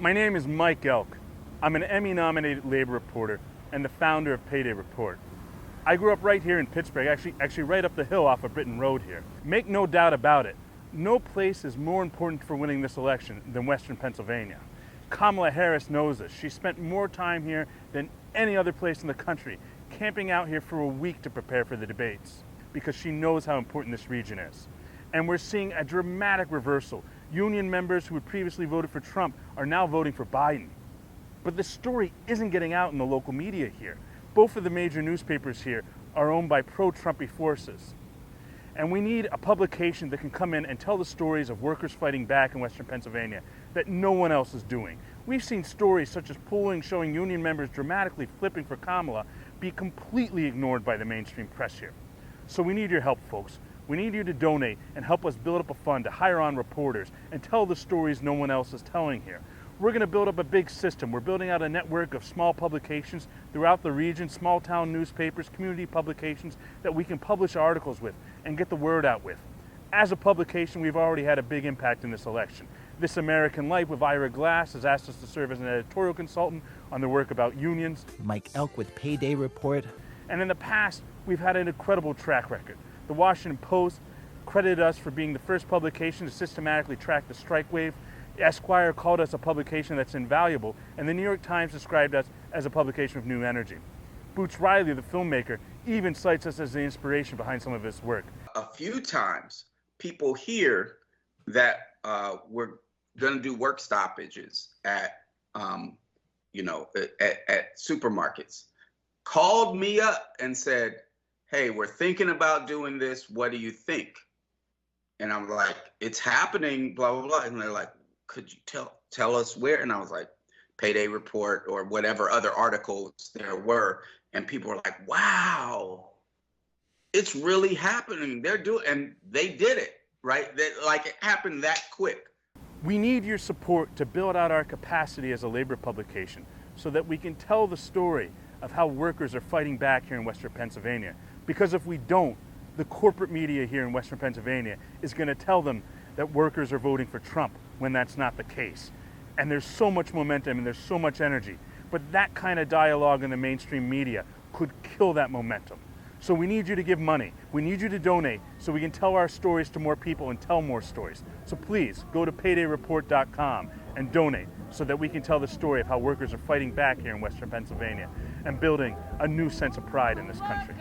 My name is Mike Elk. I'm an Emmy-nominated labor reporter and the founder of Payday Report. I grew up right here in Pittsburgh, actually right up the hill off of Britton Road here. Make no doubt about it, no place is more important for winning this election than Western Pennsylvania. Kamala Harris knows this. She spent more time here than any other place in the country, camping out here for a week to prepare for the debates, because she knows how important this region is. And we're seeing a dramatic reversal. Union members who had previously voted for Trump are now voting for Biden. But this story isn't getting out in the local media here. Both of the major newspapers here are owned by pro-Trumpy forces. And we need a publication that can come in and tell the stories of workers fighting back in Western Pennsylvania that no one else is doing. We've seen stories such as polling showing union members dramatically flipping for Kamala be completely ignored by the mainstream press here. So we need your help, folks. We need you to donate and help us build up a fund to hire on reporters and tell the stories no one else is telling here. We're going to build up a big system. We're building out a network of small publications throughout the region, small town newspapers, community publications that we can publish articles with and get the word out with. As a publication, we've already had a big impact in this election. This American Life with Ira Glass has asked us to serve as an editorial consultant on their work about unions. Mike Elk with Payday Report. And in the past, we've had an incredible track record. The Washington Post credited us for being the first publication to systematically track the strike wave. Esquire called us a publication that's invaluable, and the New York Times described us as a publication with new energy. Boots Riley, the filmmaker, even cites us as the inspiration behind some of his work. A few times, people hear that we're going to do work stoppages at supermarkets, called me up and said, "Hey, we're thinking about doing this. What do you think?" And I'm like, "It's happening, blah, blah, blah." And they're like, "Could you tell us where?" And I was like, Payday Report or whatever other articles there were. And people were like, "Wow, it's really happening. They're doing," and they did it, right? Like it happened that quick. We need your support to build out our capacity as a labor publication so that we can tell the story of how workers are fighting back here in Western Pennsylvania. Because if we don't, the corporate media here in Western Pennsylvania is going to tell them that workers are voting for Trump when that's not the case. And there's so much momentum and there's so much energy. But that kind of dialogue in the mainstream media could kill that momentum. So we need you to give money. We need you to donate so we can tell our stories to more people and tell more stories. So please go to paydayreport.com and donate so that we can tell the story of how workers are fighting back here in Western Pennsylvania and building a new sense of pride in this country.